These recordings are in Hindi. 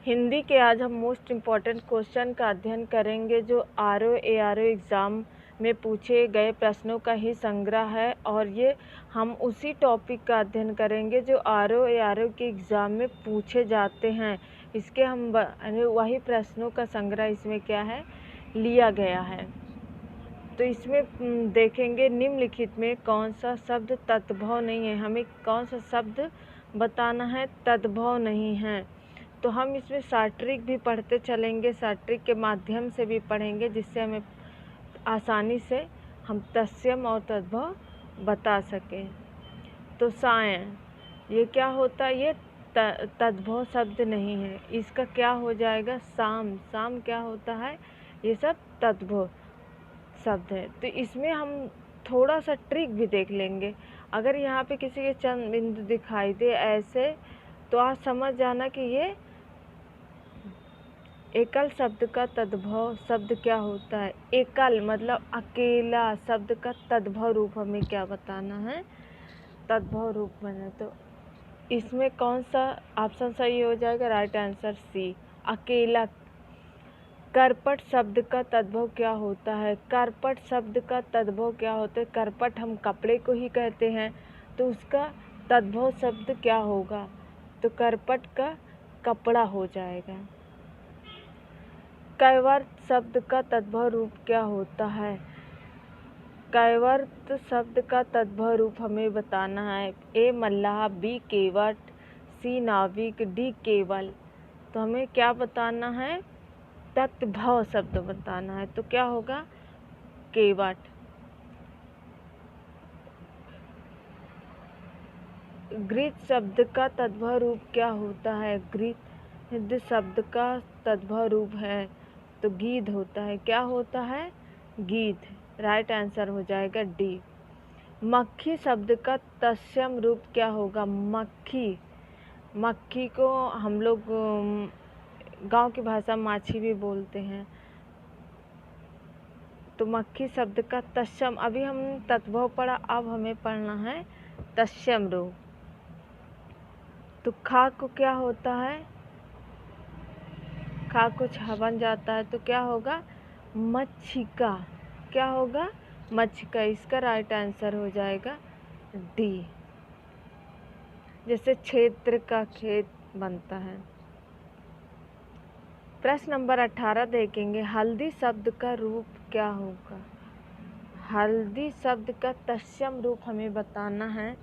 हिंदी के आज हम मोस्ट इम्पॉर्टेंट क्वेश्चन का अध्ययन करेंगे जो आरओ एआरओ एग्ज़ाम में पूछे गए प्रश्नों का ही संग्रह है और ये हम उसी टॉपिक का अध्ययन करेंगे जो आरओ एआरओ के एग्ज़ाम में पूछे जाते हैं। इसके हम वही प्रश्नों का संग्रह इसमें क्या है लिया गया है। तो इसमें देखेंगे निम्नलिखित में कौन सा शब्द तद्भव नहीं है। हमें कौन सा शब्द बताना है तद्भव नहीं है। तो हम इसमें शॉर्ट ट्रिक भी पढ़ते चलेंगे, शॉर्ट ट्रिक के माध्यम से भी पढ़ेंगे जिससे हमें आसानी से हम तत्सम और तद्भव बता सकें। तो सायं ये क्या होता है, ये तद्भव शब्द नहीं है। इसका क्या हो जाएगा शाम, शाम क्या होता है, ये सब तद्भव शब्द है। तो इसमें हम थोड़ा सा ट्रिक भी देख लेंगे। अगर यहाँ पे किसी के चंद बिंदु दिखाई दे ऐसे तो आप समझ जाना कि ये एकल शब्द का तद्भव शब्द क्या होता है। एकल मतलब अकेला शब्द का तद्भव रूप हमें क्या बताना है, तद्भव रूप बने। तो इसमें कौन सा ऑप्शन सही हो जाएगा, राइट आंसर सी अकेला। करपट शब्द का तद्भव क्या होता है, करपट शब्द का तद्भव क्या होता है। करपट हम कपड़े को ही कहते हैं तो उसका तद्भव शब्द क्या होगा, तो करपट का कपड़ा हो जाएगा। कैवर्त शब्द का तद्भव रूप क्या होता है, कैवर्त शब्द का तद्भव रूप हमें बताना है। ए मल्लाह, बी केवट, सी नाविक, डी केवल। तो हमें क्या बताना है, तद्भव शब्द बताना है। तो क्या होगा केवट। गृहीत शब्द का तद्भव रूप क्या होता है, गृहीत शब्द का तद्भव रूप है तो गीध होता है। क्या होता है, गीध। राइट आंसर हो जाएगा डी। मक्खी शब्द का तत्सम रूप क्या होगा, मक्खी। मक्खी को हम लोग गांव की भाषा माछी भी बोलते हैं। तो मक्खी शब्द का तत्सम, अभी हम तद्भव पढ़ा, अब हमें पढ़ना है तत्सम रूप। तो खाक को क्या होता है, खाक को छा बन जाता है तो क्या होगा मच्छिका। क्या होगा मच्छिका। इसका राइट आंसर हो जाएगा डी। जैसे क्षेत्र का खेत बनता है। प्रश्न नंबर 18 देखेंगे, हल्दी शब्द का रूप क्या होगा। हल्दी शब्द का तत्सम रूप हमें बताना है।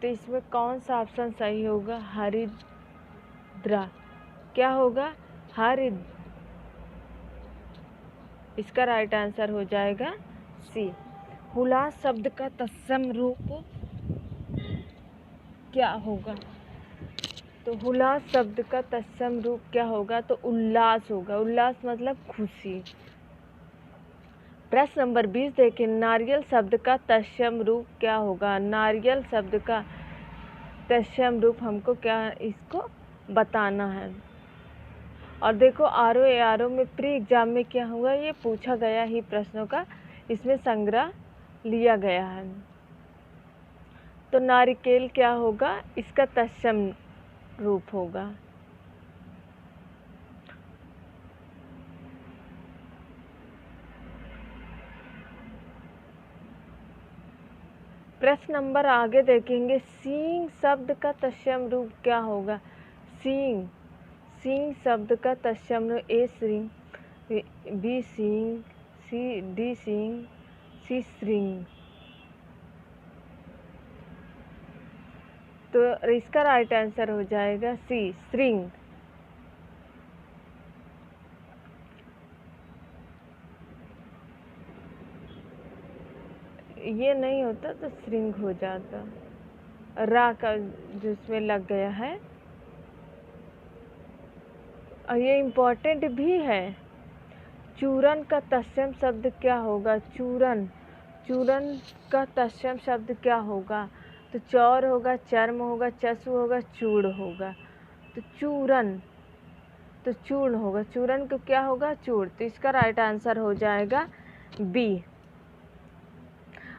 तो इसमें कौन सा ऑप्शन सही होगा, हरिद्रा। क्या होगा हरिद। इसका राइट आंसर हो जाएगा सी। हुलास शब्द का तत्सम रूप क्या होगा, तो हुलास शब्द का तत्सम रूप क्या होगा, तो उल्लास होगा। उल्लास मतलब खुशी। प्रश्न नंबर 20 देखें, नारियल शब्द का तत्सम रूप क्या होगा। नारियल शब्द का तत्सम रूप हमको क्या इसको बताना है। और देखो आरओ एआरओ में प्री एग्जाम में क्या हुआ, ये पूछा गया ही प्रश्नों का इसमें संग्रह लिया गया है। तो नारिकेल क्या होगा, इसका तत्सम रूप होगा। प्रश्न नंबर आगे देखेंगे, सींग शब्द का तत्सम रूप क्या होगा। सींग, सींग शब्द का तत्सम रूप ए सींग, बी सींग, सी डी सींग, सी श्रृंग। तो इसका राइट आंसर हो जाएगा सी श्रृंग। ये नहीं होता तो श्रृंग हो जाता, रा का जिसमें लग गया है। और ये इम्पोर्टेंट भी है, चूरन का तत्सम शब्द क्या होगा। चूरन, चूरन का तत्सम शब्द क्या होगा, तो चौर होगा, चर्म होगा, चसु होगा, चूड़ होगा। तो चूरन, तो चूर्ण होगा। चूरन को क्या होगा चूड़। तो इसका राइट आंसर हो जाएगा बी।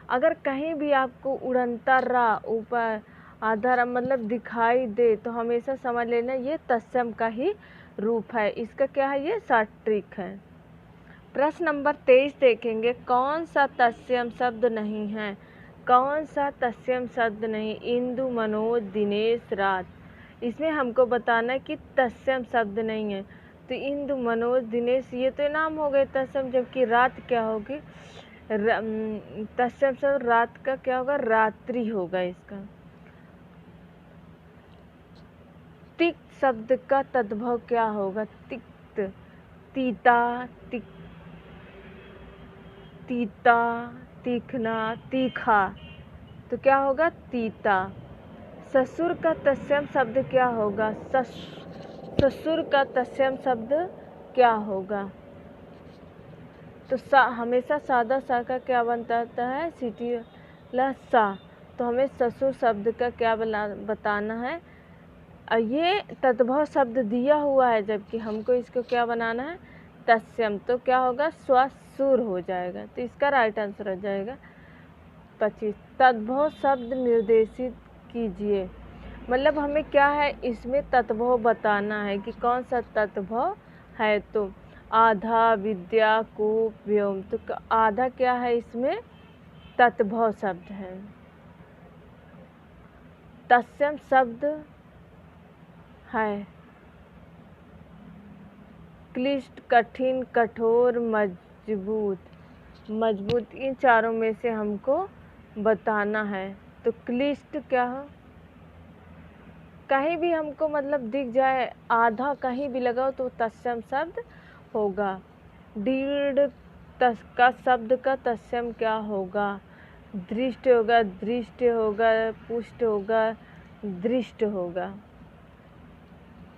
अगर कहीं भी आपको उड़ंता रा ऊपर आधार मतलब दिखाई दे, तो हमेशा समझ लेना ये तत्सम का ही रूप है। इसका क्या है, ये शॉर्ट ट्रिक है। प्रश्न नंबर 23 देखेंगे, कौन सा तत्सम शब्द नहीं है? कौन सा तत्सम शब्द नहीं? इंदु, मनोज, दिनेश, रात। इसमें हमको बताना है कि तत्सम शब्द नहीं है। तो इंदु, मनोज, दिनेश ये तो नाम हो गए तत्सम, जबकि रात क्या होगी? तत्सम शब्द रात का क्या होगा? रात्रि होगा इसका। तिक्त शब्द का तद्भव क्या होगा? तिक्त, तीता, तीता, तीखना, तीखा, तो क्या होगा? तीता। ससुर का तत्सम शब्द क्या होगा? ससुर का तत्सम शब्द क्या होगा? तो हमेशा सादा सा का क्या बनता है? सिटी सा। तो हमें ससुर शब्द का क्या बताना है? ये तद्भव शब्द दिया हुआ है, जबकि हमको इसको क्या बनाना है? तत्सम। तो क्या होगा? स्वसुर हो जाएगा। तो इसका राइट आंसर हो जाएगा 25। तद्भव शब्द निर्देशित कीजिए। मतलब हमें क्या है, इसमें तद्भव बताना है कि कौन सा तद्भव है। तो आधा, विद्या, कूप, व्योम। तो आधा क्या है? इसमें तद्भव शब्द है। तत्सम शब्द है क्लिष्ट, कठिन, कठोर, मजबूत। मजबूत, इन चारों में से हमको बताना है। तो क्लिष्ट क्या हो? कहीं भी हमको मतलब दिख जाए, आधा कहीं भी लगाओ तो तत्सम शब्द होगा। दृढ़ का शब्द का तत्सम क्या होगा? दृष्ट होगा, दृष्ट होगा, पुष्ट होगा, दृष्ट होगा।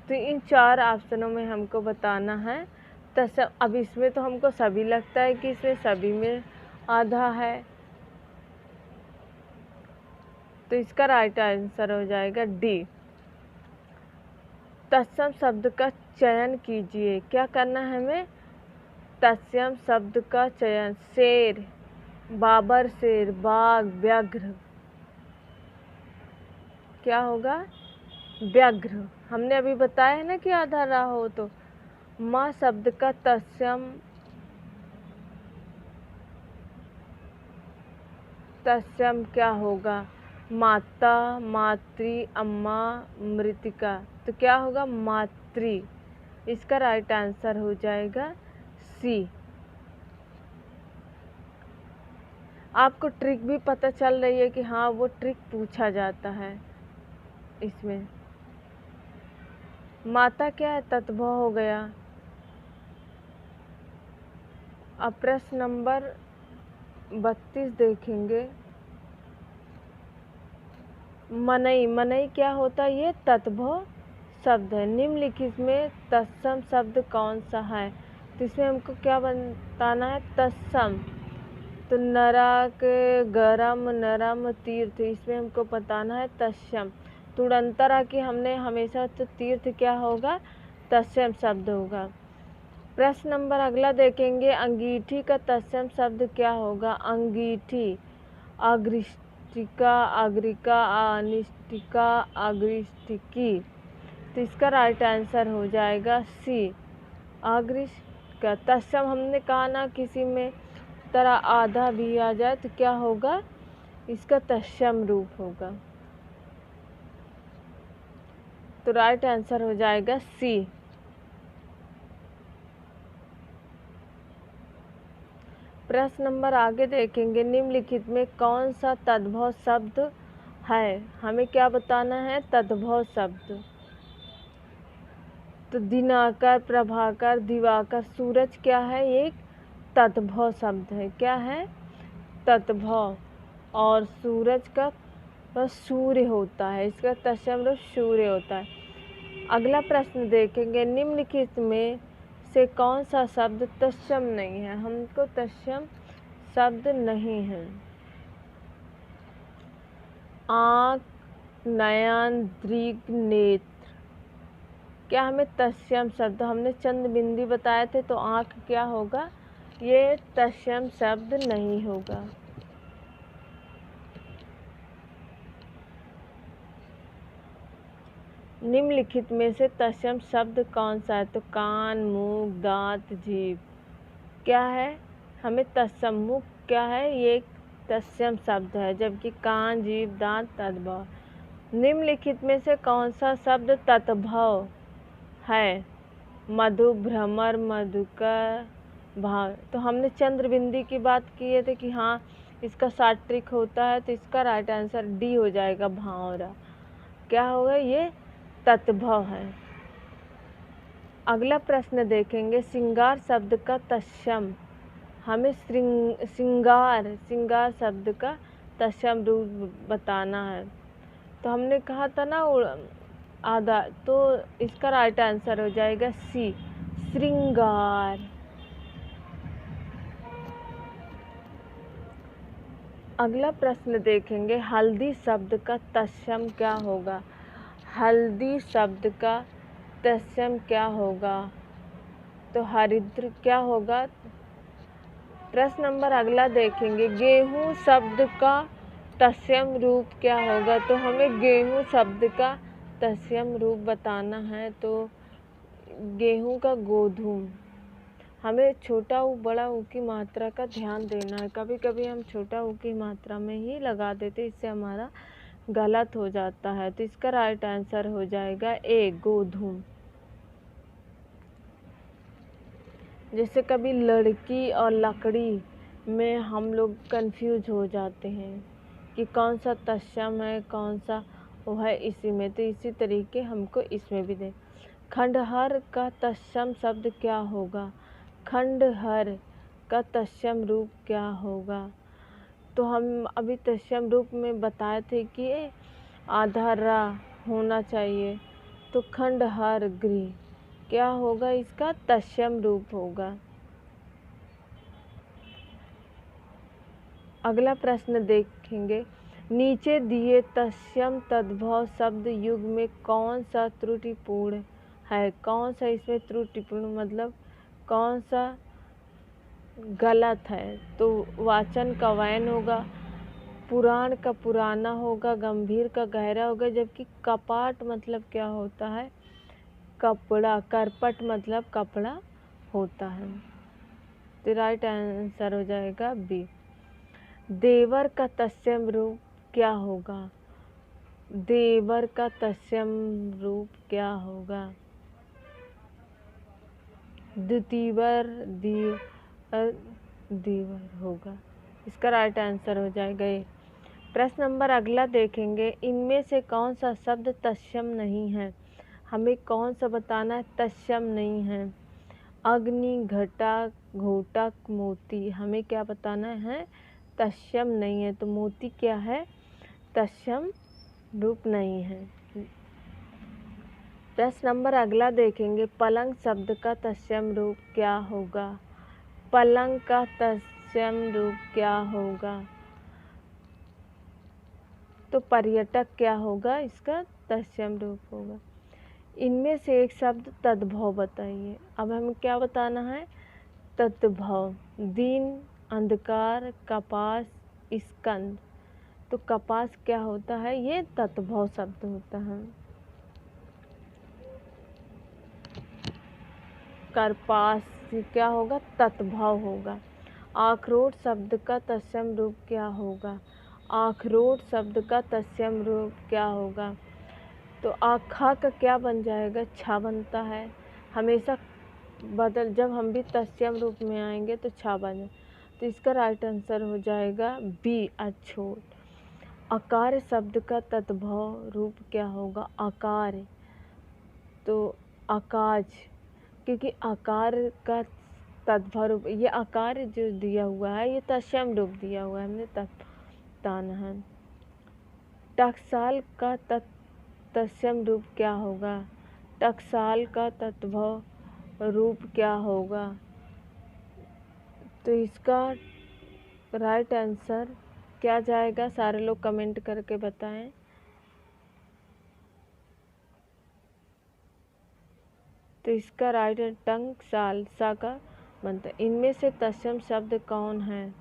तो इन 4 ऑप्शनों में हमको बताना है तत्सम। अब इसमें तो हमको सभी लगता है कि इसमें सभी में आधा है, तो इसका राइट आंसर हो जाएगा डी। तत्सम शब्द का चयन कीजिए। क्या करना है हमें? तत्सम शब्द का चयन। शेर, बाबर शेर, बाघ, व्याघ्र। क्या होगा? व्याघ्र। हमने अभी बताया है ना कि आधा रहा हो। तो माँ शब्द का तत्सम क्या होगा? माता, मातृ, अम्मा, मृतिका। तो क्या होगा? मातृ। इसका राइट आंसर हो जाएगा सी। आपको ट्रिक भी पता चल रही है कि हाँ वो ट्रिक पूछा जाता है इसमें। माता क्या है? तत्भव हो गया। अब प्रश्न नंबर 32 देखेंगे। मनई, मनई क्या होता है? ये तत्भव शब्द है। निम्नलिखित में तत्सम शब्द कौन सा है? तो इसमें हमको क्या बताना है? तत्सम। तो नरक, गरम, नरम, तीर्थ। इसमें हमको बताना है तत्सम। तुरंतरा की हमने हमेशा तो तीर्थ क्या होगा? तत्सम शब्द होगा। प्रश्न नंबर अगला देखेंगे। अंगीठी का तत्सम शब्द क्या होगा? अंगीठी, अग्रिष्टिका, अग्रिका, अनिष्टिका, अग्रिष्टिकी। तो इसका राइट आंसर हो जाएगा सी, अग्रिष्ट का तत्सम। हमने कहा ना किसी में तरह आधा भी आ जाए तो क्या होगा? इसका तत्सम रूप होगा। तो राइट आंसर हो जाएगा सी। प्रश्न नंबर आगे देखेंगे। निम्नलिखित में कौन सा तद्भव शब्द है? हमें क्या बताना है? तद्भव शब्द। तो दिनाकर, प्रभाकर, दिवाकर, सूरज क्या है? एक तद्भव शब्द है। क्या है? तद्भव। और सूरज का बस सूर्य होता है, इसका तत्सम रूप सूर्य होता है। अगला प्रश्न देखेंगे। निम्नलिखित में से कौन सा शब्द तत्सम नहीं है? हमको तत्सम शब्द नहीं है। आँख, नयन, दृग, नेत्र। क्या हमें तत्सम शब्द? हमने चंद बिंदी बताए थे, तो आँख क्या होगा? ये तत्सम शब्द नहीं होगा। निम्नलिखित में से तत्सम शब्द कौन सा है? तो कान, मुख, दांत, जीभ। क्या है? हमें तत्सम, मुख क्या है? ये एक तत्सम शब्द है, जबकि कान, जीभ, दांत तद्भव। निम्नलिखित में से कौन सा शब्द तद्भव है? मधु, भ्रमर, मधुकर, भाव। तो हमने चंद्रबिंदी की बात की थी कि हाँ इसका सात्विक होता है, तो इसका राइट आंसर डी हो जाएगा, भावरा। क्या होगा? ये तद्भव है। अगला प्रश्न देखेंगे, श्रृंगार शब्द का तत्सम। हमें श्रृंगार शब्द का तत्सम रूप बताना है। तो हमने कहा था ना आधा, तो इसका राइट आंसर हो जाएगा सी, श्रृंगार। अगला प्रश्न देखेंगे, हल्दी शब्द का तत्सम क्या होगा? हल्दी शब्द का तत्सम क्या होगा? तो हरिद्र क्या होगा? प्रश्न नंबर अगला देखेंगे, गेहूं शब्द का तत्सम रूप क्या होगा? तो हमें गेहूं शब्द का तत्सम रूप बताना है। तो गेहूं का गोधूम। हमें छोटा ऊ बड़ा ऊ की मात्रा का ध्यान देना है। कभी कभी हम छोटा ऊ की मात्रा में ही लगा देते, इससे हमारा गलत हो जाता है। तो इसका राइट आंसर हो जाएगा ए, गोधूम। जैसे कभी लड़की और लकड़ी में हम लोग कंफ्यूज हो जाते हैं कि कौन सा तत्सम है, कौन सा वो है इसी में। तो इसी तरीके हमको इसमें भी दे। खंडहर का तत्सम शब्द क्या होगा? खंडहर का तत्सम रूप क्या होगा? तो हम अभी तत्सम रूप में बताए थे कि आधा रा होना चाहिए। तो खंडहर गृह क्या होगा? इसका तत्सम रूप होगा। अगला प्रश्न देखेंगे, नीचे दिए तत्सम तद्भव शब्द युग में कौन सा त्रुटिपूर्ण है? कौन सा इसमें त्रुटिपूर्ण मतलब कौन सा गलत है? तो वाचन का वैन होगा, पुराण का पुराना होगा, गंभीर का गहरा होगा, जबकि कपाट मतलब क्या होता है? कपड़ा। करपट मतलब कपड़ा होता है। तो राइट आंसर हो जाएगा बी। देवर का तत्सम रूप क्या होगा? देवर का तत्सम रूप क्या होगा? द्वितीवर, दीवर होगा। इसका राइट आंसर हो जाएगा ये। प्रश्न नंबर अगला देखेंगे, इनमें से कौन सा शब्द तत्सम नहीं है? हमें कौन सा बताना है तत्सम नहीं है? अग्नि, घटा, घोटक, मोती। हमें क्या बताना है? तत्सम नहीं है। तो मोती क्या है? तत्सम रूप नहीं है। प्रश्न नंबर अगला देखेंगे, पलंग शब्द का तत्सम रूप क्या होगा? पलंग का तत्सम रूप क्या होगा? तो पर्यटक क्या होगा? इसका तत्सम रूप होगा। इनमें से एक शब्द तद्भव बताइए। अब हमें क्या बताना है? तद्भव। दिन, अंधकार, कपास, स्कंद। तो कपास क्या होता है? ये तद्भव शब्द होता है। करपास क्या होगा? तद्भव होगा। आखरोट शब्द का तत्सम रूप क्या होगा? आखरोट शब्द का तत्सम रूप क्या होगा? तो आखा का क्या बन जाएगा? छा बनता है। हमेशा बदल, जब हम भी तत्सम रूप में आएंगे तो छा बने। तो इसका राइट आंसर हो जाएगा बी, अछूत। आकार शब्द का तद्भव रूप क्या होगा? आकार। तो आकाश, क्योंकि आकार का तद्भव रूप, ये आकार जो दिया हुआ है ये तत्सम रूप दिया हुआ है, हमने बताना है। टकसाल का तत्सम रूप क्या होगा? टकसाल का तद्भव रूप क्या होगा? तो इसका राइट आंसर क्या जाएगा? सारे लोग कमेंट करके बताएं। तो इसका राइट टंकसाल सा का बनता है। इनमें से तत्सम शब्द कौन है?